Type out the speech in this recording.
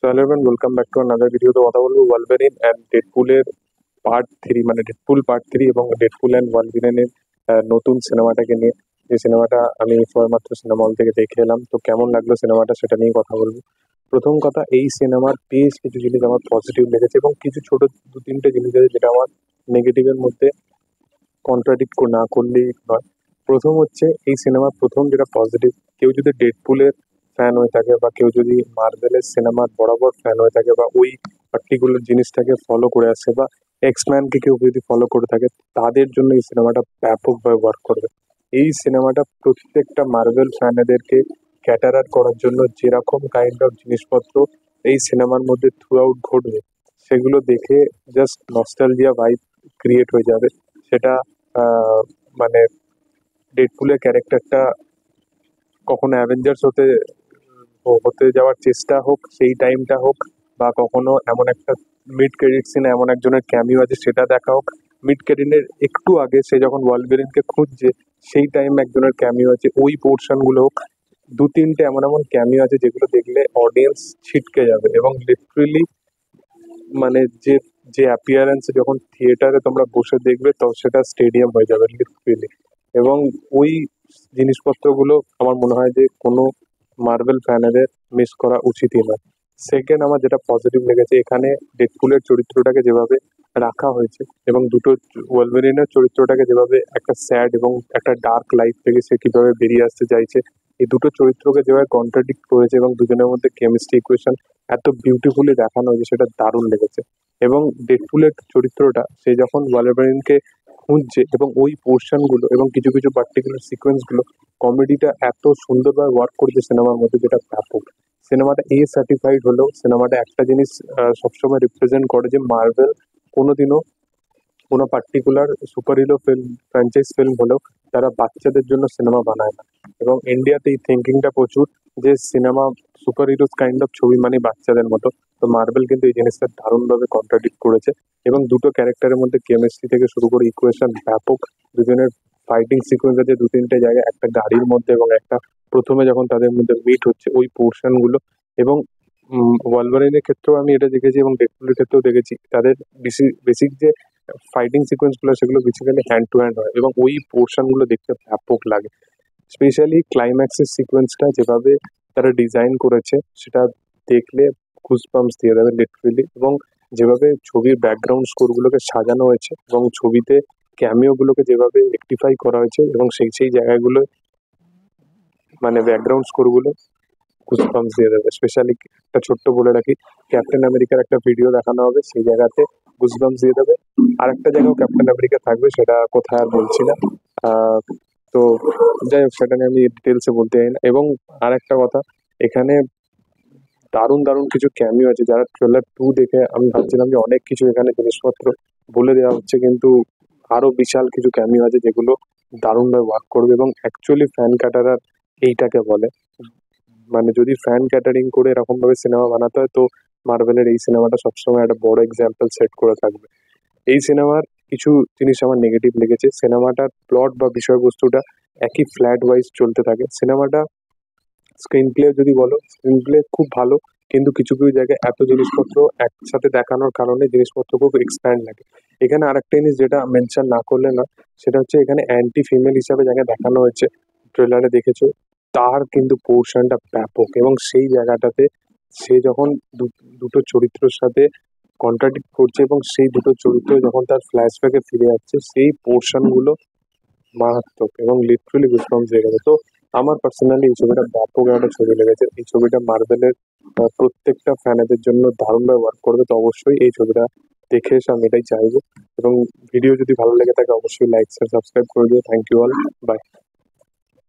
So hello everyone, welcome back to another video. তো কথা বলবো ওয়ালভারিন অ্যান্ড ডেডপুলের পার্ট 3, মানে ডেডপুল পার্ট 3 এবং ডেডপুল অ্যান্ড ওয়ালভারিনের নতুন সিনেমাটাকে নিয়ে। যে সিনেমাটা আমি সবেমাত্র সিনেমা হল থেকে দেখে এলাম, তো কেমন লাগলো সিনেমাটা সেটা নিয়ে কথা বলবো। প্রথম কথা, এই সিনেমার বেশ কিছু জিনিস আমার পজিটিভ লেগেছে এবং কিছু ছোট 2-3টে জিনিস আছে যেটা আমার নেগেটিভের মধ্যে কন্ট্রাডিক্ট না করলেই নয়। প্রথম হচ্ছে, এই সিনেমার প্রথম যেটা পজিটিভ, কেউ যদি ডেডপুলের ফ্যান হয়ে থাকে বা কেউ যদি মার্ভেলের সিনেমার বরাবর ফ্যান হয়ে থাকে বা ওই পার্টিকুলার জিনিসটাকে ফলো করে আসছে বা এক্সম্যানকে কেউ যদি ফলো করে থাকে, তাদের জন্য এই সিনেমাটা ব্যাপকভাবে ওয়ার্ক করবে। এই সিনেমাটা প্রত্যেকটা মার্ভেল ফ্যানেদেরকে ক্যাটারার করার জন্য যেরকম কাইন্ড অফ জিনিসপত্র এই সিনেমার মধ্যে থ্রু আউট ঘটবে, সেগুলো দেখে জাস্ট নস্টালজিয়া ভাইব ক্রিয়েট হয়ে যাবে। সেটা আহ, মানে ডেডপুলের ক্যারেক্টারটা কখনো অ্যাভেঞ্জার্স হতে যাওয়ার চেষ্টা হোক, সেই টাইমটা হোক, বা কখনো এমন একটা মিড ক্রেডিট সিনে এমন একজনের ক্যামিও আছে সেটা দেখা হোক, মিড ক্রেডিটের একটু আগে সে যখন ওয়ালভেরিনকে খুঁজছে সেই টাইম একজনের ক্যামিও আছে, ওই পোর্শন গুলো হোক। 2-3টে এমন এমন ক্যামিও আছে যেগুলো দেখলে অডিয়েন্স ছিটকে যাবে এবং লিটারেলি মানে যে যে অ্যাপিয়ারেন্স যখন থিয়েটারে তোমরা বসে দেখবে তো সেটা স্টেডিয়াম হয়ে যাবে লিটারেলি। এবং ওই জিনিসপত্রগুলো আমার মনে হয় যে কোনো মার্বেল ফ্যানেদের মিস করা উচিতই নয়। সেকেন্ড, আমার যেটা পজিটিভ লেগেছে, এখানে ডেডপুলের চরিত্রটাকে যেভাবে রাখা হয়েছে এবং দুটো ওয়ালভেরিনের চরিত্রটাকে যেভাবে একটা স্যাড এবং একটা ডার্ক লাইফ থেকে সে কিভাবে বেরিয়ে আসতে চাইছে, এই দুটো চরিত্রকে যেভাবে কন্ট্রাডিক্ট করেছে এবং দুজনের মধ্যে কেমিস্ট্রি ইকুয়েশন এত বিউটিফুলি দেখানো হয়েছে, সেটা দারুণ লেগেছে। এবং ডেডপুলের চরিত্রটা সে যখন ওয়ালভারিনকে খুঁজছে এবং ওই পোর্শন গুলো এবং কিছু কিছু পার্টিকুলার সিকোয়েন্স গুলো, কমেডিটা এত সুন্দরভাবে ওয়ার্ক করেছে সিনেমার মধ্যে, যেটা ব্যাপক। সিনেমাটা সার্টিফাইড হলেও সিনেমাটা একটা জিনিস সবসময় রিপ্রেজেন্ট করে যে মার্ভেল কোনোদিনও কোনো particular super hero film franchise film হলেও তারা বাচ্চাদের জন্য সিনেমা বানায় না। এবং ইন্ডিয়াতে এই থিঙ্কিংটা প্রচুর যে cinema super heroes kind of ছবি মানে বাচ্চাদের মতো। তো মার্বেল কিন্তু এই জিনিসটা দারুণভাবে কন্ট্রাডিক্ট করেছে এবং দুটো ক্যারেক্টারের মধ্যে কেমিস্ট্রি থেকে শুরু করে ইকুয়েশন ব্যাপক। দুজনের ফাইটিং সিকোয়েন্স আছে 2-3টে জায়গায়, একটা গাড়ির মধ্যে এবং একটা প্রথমে যখন তাদের মধ্যে মিট হচ্ছে ওই পোর্শন গুলো। এবং ওয়ালভারিনের ক্ষেত্রেও আমি এটা দেখেছি এবং ডেডপুলের ক্ষেত্রেও দেখেছি, তাদের বেসিক যে ফাইটিং সিকোয়েন্স গুলো সেগুলো বেসিক্যালি হ্যান্ড টু হ্যান্ড হয় এবং ওই পোর্শন গুলো দেখতে ব্যাপক লাগে। স্পেশালি ক্লাইম্যাক্সের সিকোয়েন্সটা যেভাবে তারা ডিজাইন করেছে সেটা দেখলে গুজবাম্পস দিয়ে দেবে লিটারেলি। এবং যেভাবে ছবির ব্যাকগ্রাউন্ড স্কোর গুলোকে সাজানো হয়েছে এবং ছবিতে ক্যামিও গুলোকে যেভাবে রেকটিফাই করা হয়েছে এবং সেই সেই জায়গাগুলো মানে ব্যাকগ্রাউন্ড স্কোর গুলো গুজবাম্পস দিয়ে দেবে। স্পেশালি একটা ছোট্ট বলে রাখি, ক্যাপ্টেন আমেরিকার একটা ভিডিও দেখানো হবে, সেই জায়গাতে গুজবাম্পস দিয়ে দেবে। আর একটা জায়গাও ক্যাপ্টেন আমেরিকা থাকবে, সেটা কোথায় আর বলছি না। আহ, তো যাই হোক, সেটা নিয়ে আমি ডিটেলসে বলতে চাই না। এবং আর একটা কথা, এখানে দারুণ দারুণ কিছু ক্যামিও আছে যারা ট্রেলার 2 দেখে আমি ভাবছিলাম যে অনেক কিছু এখানে জিনিসপত্র বলে দেওয়া হচ্ছে, কিন্তু আরো বিশাল কিছু ক্যামিও আছে যেগুলো দারুণভাবে ওয়ার্ক করবে এবং অ্যাকচুয়ালি ফ্যান ক্যাটারার এইটাকে বলে। মানে যদি ফ্যান ক্যাটারিং করে এরকম ভাবে সিনেমা বানাতে হয়, তো মার্ভেলের এই সিনেমাটা সবসময় একটা বড় এক্সাম্পল সেট করে থাকবে। এই সিনেমার কিছু জিনিস আমার নেগেটিভ লেগেছে। সিনেমাটার প্লট বা বিষয়বস্তুটা একই ফ্ল্যাট ওয়াইজ চলতে থাকে। সিনেমাটা স্ক্রিন প্লে যদি বলো, স্ক্রিন প্লে খুব ভালো, কিন্তু কিছু কিছু জায়গায় এত জিনিসপত্র একসাথে দেখানোর কারণে জিনিসপত্র খুব এক্সপ্যান্ড লাগে। এখানে আরেকটা জিনিস যেটা মেনশন না করলে না, সেটা হচ্ছে এখানে অ্যান্টি ফিমেল হিসাবে যাকে দেখানো হয়েছে, ট্রেলারে দেখেছো, তার কিন্তু পোর্শনটা ব্যাপক। এবং সেই জায়গাটাতে সে যখন দুটো চরিত্রের সাথে কন্ট্রাডিক্ট করছে এবং সেই দুটো চরিত্র যখন তার ফ্ল্যাশব্যাকে ফিরে যাচ্ছে, সেই পোর্শন গুলো মারাত্মক এবং লিটারালি গুজবাম্পস দিয়ে গেছে। তো আমার পার্সোনালি এই ছবিটা ব্যাপক একটা ছবি লেগেছে। এই ছবিটা মার্বেলের প্রত্যেকটা ফ্যানেদের জন্য দারুণভাবে ওয়ার্ক করবে। তো অবশ্যই এই ছবিটা দেখে এসে আমি এটাই চাইবো। এবং ভিডিও যদি ভালো লেগে থাকে অবশ্যই লাইক শেয়ার সাবস্ক্রাইব করে দিও। Thank you all, by.